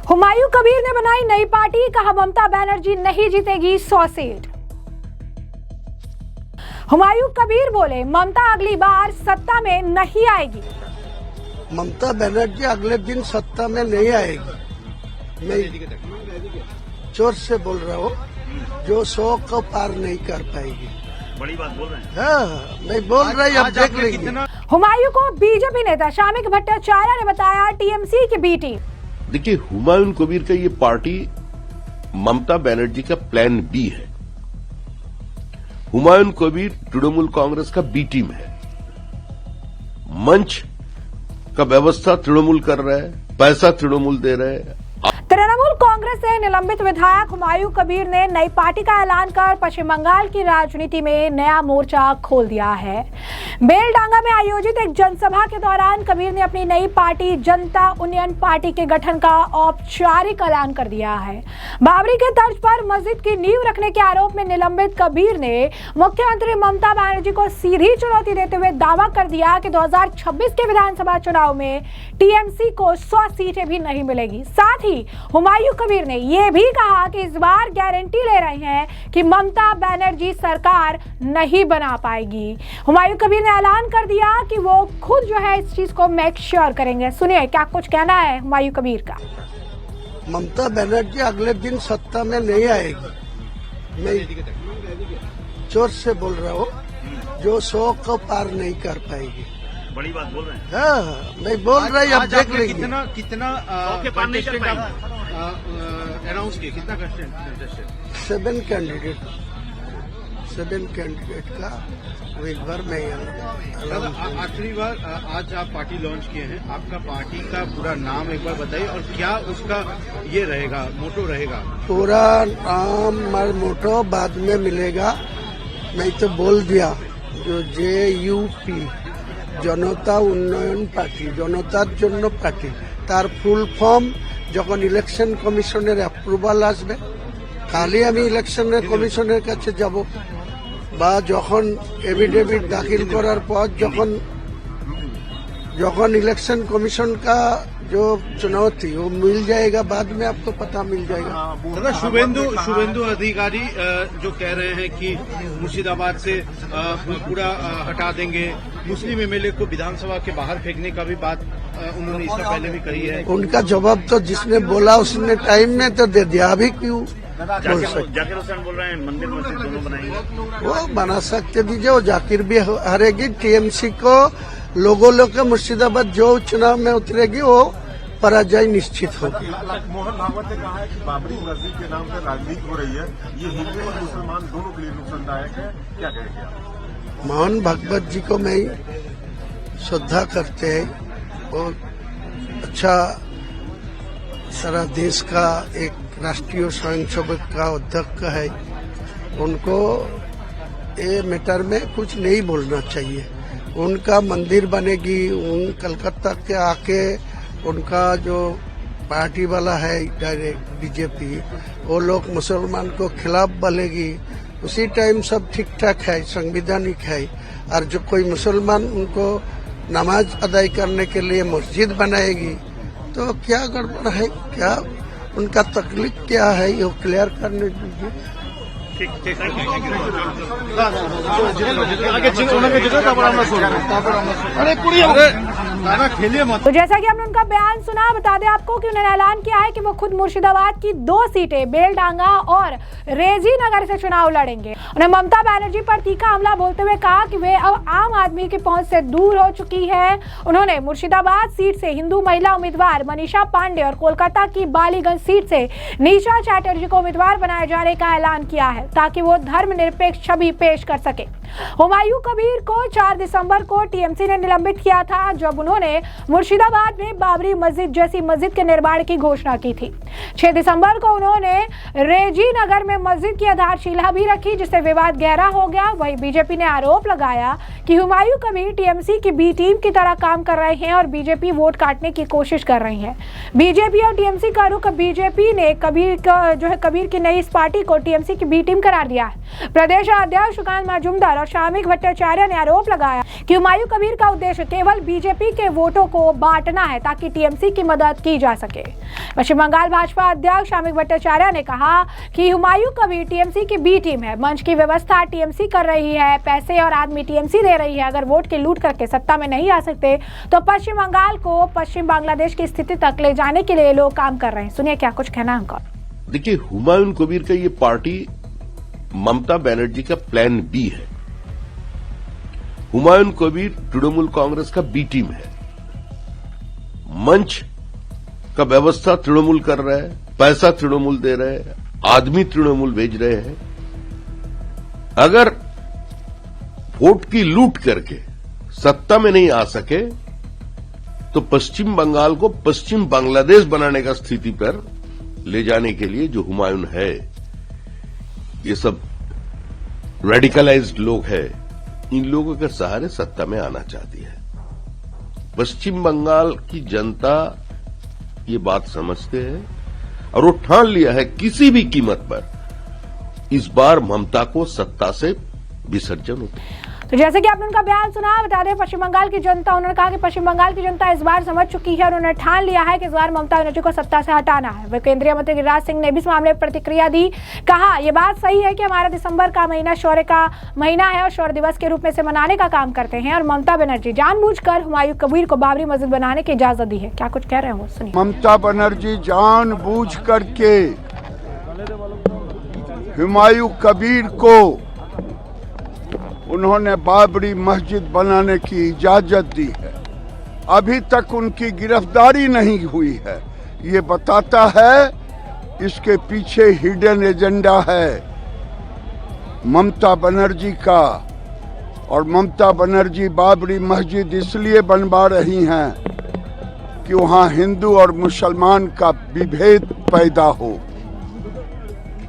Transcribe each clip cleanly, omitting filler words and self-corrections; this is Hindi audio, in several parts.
हुमायूं कबीर ने बनाई नई पार्टी, कहा ममता बनर्जी नहीं जीतेगी 100 सीट। हुमायूं कबीर बोले ममता अगली बार सत्ता में नहीं आएगी। ममता बनर्जी अगले दिन सत्ता में नहीं आएगी। मैं जोर से बोल रहा हूँ, जो 100 को पार नहीं कर पाएगी। बड़ी बात बोल रहे हैं। हाँ, मैं बोल रहा हूँ, अब देख लेंगे। हुमायूं को बीजेपी नेता शामिक भट्टाचार्य ने बताया टीएमसी की बी टीम। देखिए, हुमायूं कबीर का ये पार्टी ममता बनर्जी का प्लान बी है। हुमायूं कबीर तृणमूल कांग्रेस का बी टीम है। मंच का व्यवस्था तृणमूल कर रहा है, पैसा तृणमूल दे रहे हैं। तृणमूल कांग्रेस से निलंबित विधायक हुमायूं कबीर ने नई पार्टी का ऐलान कर पश्चिम बंगाल की राजनीति में नया मोर्चा खोल दिया है। बेलडांगा में आयोजित एक जनसभा के दौरान कबीर ने अपनी नई पार्टी जनता उन्नयन पार्टी के गठन का औपचारिक ऐलान कर दिया है। बाबरी के तर्ज पर मस्जिद की नींव रखने के आरोप में निलंबित कबीर ने मुख्यमंत्री ममता बनर्जी को सीधी चुनौती देते हुए दावा कर दिया कि 2026 के विधानसभा चुनाव में टीएमसी को 100 सीटें भी नहीं मिलेगी। साथ ही हुमायूं कबीर ने यह भी कहा कि इस बार गारंटी ले रहे हैं कि ममता बनर्जी सरकार नहीं बना पाएगी। हुमायूं कबीर ने ऐलान कर दिया कि वो खुद जो है इस चीज को मेक श्योर करेंगे। सुनिए क्या कुछ कहना है हुमायूं कबीर का। ममता बनर्जी अगले दिन सत्ता में नहीं आएगी। मैं जोर से बोल रहा हूँ, जो 100 को पार नहीं कर पाएगी। बड़ी बात बोल रहे हैं। हाँ, मैं बोल रहा हूँ, अब देख लेंगे। कितना अनाउंस किया, कितना कंटेस्टेंट? 7 कैंडिडेट का एक बार मैं आखिरी बार आज आप पार्टी लॉन्च किए हैं, आपका पार्टी का पूरा नाम एक बार बताइए और क्या उसका ये रहेगा, मोटो रहेगा? पूरा नाम और मोटो बाद में मिलेगा। मैं तो बोल दिया, जो JUP জনতা উন্নয়ন পার্টি, জনতার জন্য পার্টি, তার ফুল ফর্ম যখন ইলেকশন কমিশনের অ্যাপ্রুভাল আসবে, কালই আমি ইলেকশনের কমিশনের কাছে যাব, বা যখন এফিডেভিট দাখিল করার পর যখন इलेक्शन कमीशन का जो चुनौती वो मिल जाएगा, बाद में आपको पता मिल जाएगा। शुभेंदु अधिकारी जो कह रहे हैं कि मुर्शिदाबाद से पूरा हटा देंगे, मुस्लिम MLA को विधानसभा के बाहर फेंकने का भी बात उन्होंने इससे पहले भी कही है। उनका जवाब तो जिसने बोला उसने टाइम में तो दे दिया, अभी क्यों बोल सकते? जाकिर हुसैन बोल रहे हैं मंदिर मस्जिद दोनों बनाएंगे। वो बना सकते दीजिए, वो जाकिर भी हारेगी। TMC को लोगों के मुर्शिदाबाद जो चुनाव में उतरेगी वो पराजय निश्चित होगी। मोहन भागवत ने कहा है कि बाबरी मस्जिद के नाम पर राजनीति हो रही है, ये हिंदू और मुसलमान दोनों के लिए नुकसानदायक है, क्या कहेंगे आप? मोहन भागवत जी को मैं श्रद्धा करते हैं, और अच्छा सारा देश का एक राष्ट्रीय स्वयंसेवक का अध्यक्ष है, उनको ये मैटर में कुछ नहीं बोलना चाहिए। उनका मंदिर बनेगी, उन कलकत्ता के आके उनका जो पार्टी वाला है डायरेक्ट BJP, वो लोग मुसलमान को खिलाफ बोलेगी, उसी टाइम सब ठीक ठाक है, संवैधानिक है। और जो कोई मुसलमान उनको नमाज अदाई करने के लिए मस्जिद बनाएगी, तो क्या गड़बड़ है, क्या उनका तकलीफ क्या है, ये क्लियर करने दीजिए। तो जैसा कि हमने उनका बयान सुना, बता दें आपको कि उन्होंने ऐलान किया है कि वो खुद मुर्शिदाबाद की 2 सीटें बेलडांगा और रेजी नगर से चुनाव लड़ेंगे। उन्होंने ममता बनर्जी पर तीखा हमला बोलते हुए कहा कि वे अब आम आदमी की पहुंच से दूर हो चुकी है। उन्होंने मुर्शिदाबाद सीट से हिंदू महिला उम्मीदवार मनीषा पांडे और कोलकाता की बालीगंज सीट से निशा चैटर्जी को उम्मीदवार बनाए जाने का ऐलान किया है, ताकि वो धर्मनिरपेक्ष छवि पेश कर सके। हुमायूं कबीर को 4 दिसंबर को TMC ने निलंबित किया था, जब उन्होंने मुर्शिदाबाद में बाबरी मस्जिद जैसी मस्जिद के निर्माण की घोषणा की थी। 6 दिसंबर को उन्होंने रेजी नगर में मस्जिद की आधारशिला भी रखी, जिससे विवाद गहरा हो गया। वहीं बीजेपी ने आरोप लगाया कि हुमायूं कबीर TMC की बी टीम की तरह काम कर रहे हैं और बीजेपी वोट काटने की कोशिश कर रही है। बीजेपी और TMC का रुख, बीजेपी ने कबीर की नई इस पार्टी को TMC की बी टीम मुस्लिम करार दिया है। प्रदेश अध्यक्ष सुकांत मजूमदार और शामिक भट्टाचार्य ने आरोप लगाया कि हुमायूं कबीर का उद्देश्य केवल बीजेपी के वोटों को बांटना है ताकि टीएमसी की मदद की जा सके। पश्चिम बंगाल भाजपा अध्यक्ष शामिक भट्टाचार्य ने कहा कि हुमायूं कबीर टीएमसी की बी टीम है, मंच की व्यवस्था टीएमसी कर रही है, पैसे और आदमी टीएमसी दे रही है। अगर वोट की लूट करके सत्ता में नहीं आ सकते तो पश्चिम बंगाल को पश्चिम बांग्लादेश की स्थिति तक ले जाने के लिए लोग काम कर रहे हैं। सुनिए क्या कुछ कहना है उनका। देखिए, हुमायूं कबीर का ये पार्टी ममता बनर्जी का प्लान बी है। हुमायूं कबीर तृणमूल कांग्रेस का बी टीम है, मंच का व्यवस्था तृणमूल कर रहा है, पैसा तृणमूल दे रहे हैं, आदमी तृणमूल भेज रहे हैं। अगर वोट की लूट करके सत्ता में नहीं आ सके तो पश्चिम बंगाल को पश्चिम बांग्लादेश बनाने का स्थिति पर ले जाने के लिए जो हुमायूं है, ये सब रेडिकलाइज्ड लोग हैं, इन लोगों के सहारे सत्ता में आना चाहती है। पश्चिम बंगाल की जनता ये बात समझते हैं और वो ठान लिया है किसी भी कीमत पर इस बार ममता को सत्ता से विसर्जन होता। तो जैसे कि आपने उनका बयान सुना, बता दें पश्चिम बंगाल की जनता, उन्होंने कहा कि पश्चिम बंगाल की जनता इस बार समझ चुकी है, उन्होंने ठान लिया है कि इस बार ममता बनर्जी को सत्ता से हटाना है। वह केंद्रीय मंत्री गिरिराज सिंह ने भी इस मामले में प्रतिक्रिया दी। कहा यह बात सही है कि हमारा दिसंबर का महीना शौर्य का महीना है और शौर्य दिवस के रूप में से मनाने का काम करते हैं और ममता बनर्जी जानबूझकर हुमायूं कबीर को बाबरी मस्जिद बनाने की इजाजत दी है। क्या कुछ कह रहे हैं वो सुनिए। ममता बनर्जी जानबूझ करके हुमायूं कबीर को उन्होंने बाबरी मस्जिद बनाने की इजाजत दी है। अभी तक उनकी गिरफ्तारी नहीं हुई है। ये बताता है इसके पीछे हिडन एजेंडा है ममता बनर्जी का। और ममता बनर्जी बाबरी मस्जिद इसलिए बनवा रही हैं कि वहाँ हिंदू और मुसलमान का विभेद पैदा हो।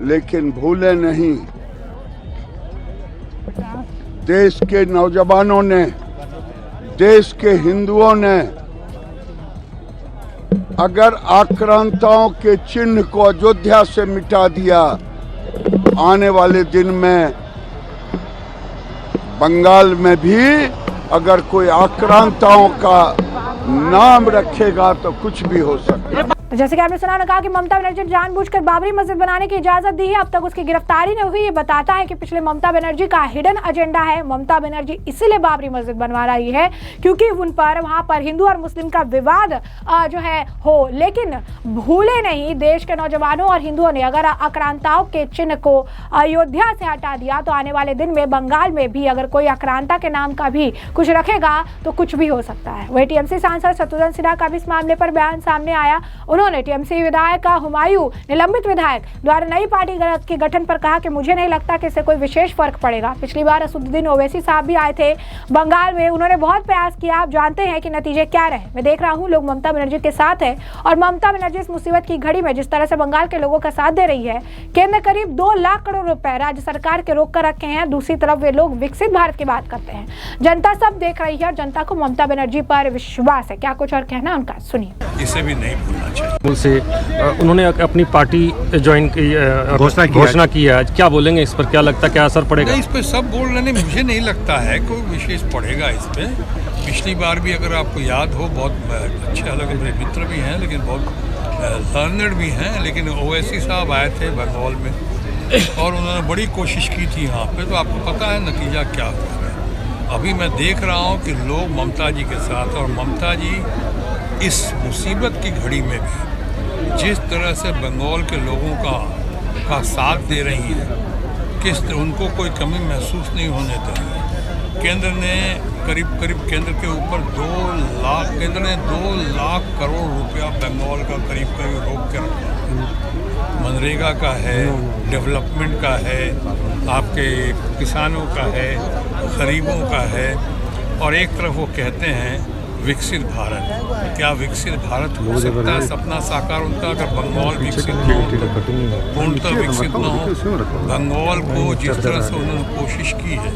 लेकिन भूले नहीं, देश के नौजवानों ने, देश के हिंदुओं ने अगर आक्रांताओं के चिन्ह को अयोध्या से मिटा दिया, आने वाले दिन में बंगाल में भी अगर कोई आक्रांताओं का नाम रखेगा तो कुछ भी हो सकता है। जैसे कि आपने सुना, कहा कि ममता बनर्जी ने जानबूझकर बाबरी मस्जिद बनाने की इजाजत दी है, अब तक उसकी गिरफ्तारी नहीं हुई। ये बताता है कि पिछले ममता बनर्जी का हिडन एजेंडा है। ममता बनर्जी इसीलिए बाबरी मस्जिद बनवा रही है क्योंकि उन पर वहां पर हिंदू और मुस्लिम का विवाद जो है हो। लेकिन भूले नहीं, देश के नौजवानों और हिंदुओं ने अगर आक्रांताओं के चिन्ह को अयोध्या से हटा दिया तो आने वाले दिन में बंगाल में भी अगर कोई आक्रांता के नाम का भी कुछ रखेगा तो कुछ भी हो सकता है। वही टीएमसी सांसद शत्रुघ्न सिन्हा का भी इस मामले पर बयान सामने आया। उन्होंने टीएमसी विधायक हुमायूं निलंबित विधायक द्वारा नई पार्टी के गठन पर कहा कि मुझे नहीं लगता कि इससे कोई विशेष फर्क पड़ेगा। पिछली बार असदुद्दीन ओवैसी साहब भी आए थे बंगाल में, उन्होंने बहुत प्रयास किया। आप जानते हैं कि नतीजे क्या रहे। मैं देख रहा हूं लोग ममता बनर्जी के साथ है और ममता बनर्जी इस मुसीबत की घड़ी में जिस तरह से बंगाल के लोगों का साथ दे रही है। केंद्र करीब 2 लाख करोड़ रुपए राज्य सरकार के रोक कर रखे हैं। दूसरी तरफ वे लोग विकसित भारत की बात करते हैं। जनता सब देख रही है और जनता को ममता बनर्जी पर विश्वास है। क्या कुछ और कहना उनका सुनिए। इसे भी नहीं भूलना चाहिए। से उन्होंने अपनी पार्टी ज्वाइन की घोषणा की है, क्या बोलेंगे इस पर? क्या लगता है क्या असर पड़ेगा? नहीं, इस पर सब बोल रहे हैं, मुझे नहीं लगता है कोई विशेष पड़ेगा इस पे। पिछली बार भी अगर आपको याद हो, बहुत अच्छे अलग मेरे मित्र भी हैं लेकिन बहुत लर्नड भी हैं, लेकिन ओवैसी साहब आए थे बंगाल में और उन्होंने बड़ी कोशिश की थी यहाँ पे, तो आपको पता है नतीजा क्या हुआ है। अभी मैं देख रहा हूँ कि लोग ममता जी के साथ, और ममता जी इस मुसीबत की घड़ी में भी जिस तरह से बंगाल के लोगों का साथ दे रही है, उनको कोई कमी महसूस नहीं होने दे रही। केंद्र ने करीब केंद्र के ऊपर 2 लाख करोड़ रुपया बंगाल का करीब रोक के रखा। मनरेगा का है, डेवलपमेंट का है, आपके किसानों का है, गरीबों का है, और एक तरफ वो कहते हैं विकसित भारत। क्या विकसित भारत हो सकता है? सपना साकार उनका अगर बंगाल विकसित न हो, पूर्णतः विकसित न हो। बंगाल को जिस तरह से उन्होंने कोशिश की है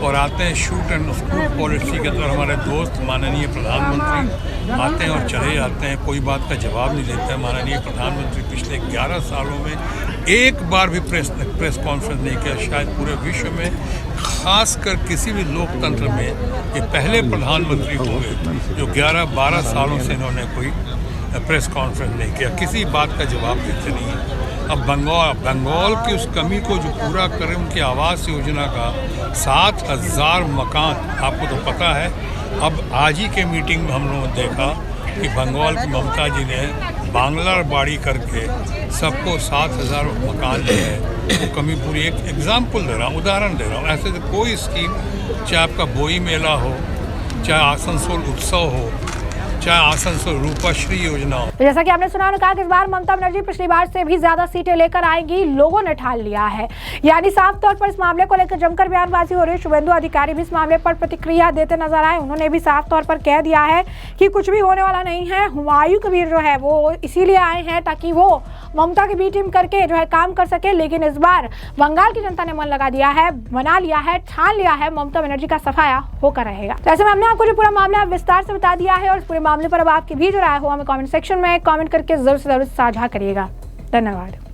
और आते हैं शूट एंड स्कूप पॉलिसी के तरह। हमारे दोस्त माननीय प्रधानमंत्री आते हैं और चले जाते हैं, कोई बात का जवाब नहीं देते हैं। माननीय प्रधानमंत्री पिछले 11 सालों में एक बार भी प्रेस कॉन्फ्रेंस नहीं किया। शायद पूरे विश्व में, खासकर किसी भी लोकतंत्र में, ये पहले प्रधानमंत्री होंगे जो 11-12 सालों से इन्होंने कोई प्रेस कॉन्फ्रेंस नहीं किया, किसी बात का जवाब देते नहीं है। अब बंगाल की उस कमी को जो पूरा करें, उनकी आवास योजना का 7,000 मकान, आपको तो पता है। अब आज ही के मीटिंग में हम लोगों ने देखा कि बंगाल की ममता जी ने बांग्ला बाड़ी करके सबको 7,000 मकान जो है वो कमी पूरी। एक एग्जाम्पल दे रहा हूँ, उदाहरण दे रहा हूँ। ऐसे तो कोई स्कीम, चाहे आपका बोई मेला हो, चाहे आसनसोल उत्सव हो, चाहे आसनसोल रूपाश्री योजना हो। तो जैसा कि आपने सुना, उन्होंने कहा कि इस बार ममता बनर्जी पिछली बार से भी ज्यादा सीटें लेकर आएंगी, लोगों ने ठान लिया है। यानी साफ तौर पर इस मामले को लेकर जमकर बयानबाजी हो रही है। शुभेंदु अधिकारी भी इस मामले पर प्रतिक्रिया देते नजर आए। उन्होंने भी साफ तौर पर कह दिया है कि कुछ भी होने वाला नहीं है। हुमायूं कबीर जो है वो इसीलिए आए हैं ताकि वो ममता की बी टीम करके जो है काम कर सके। लेकिन इस बार बंगाल की जनता ने मन लगा दिया है, बना लिया है, ठान लिया है, ममता बनर्जी का सफाया होकर रहेगा। तो ऐसे में हमने आपको जो पूरा मामला विस्तार से बता दिया है और इस पूरे मामले पर अब आपकी भी जो राय हो हमें कमेंट सेक्शन में कमेंट करके जरूर से जरूर साझा करिएगा। धन्यवाद।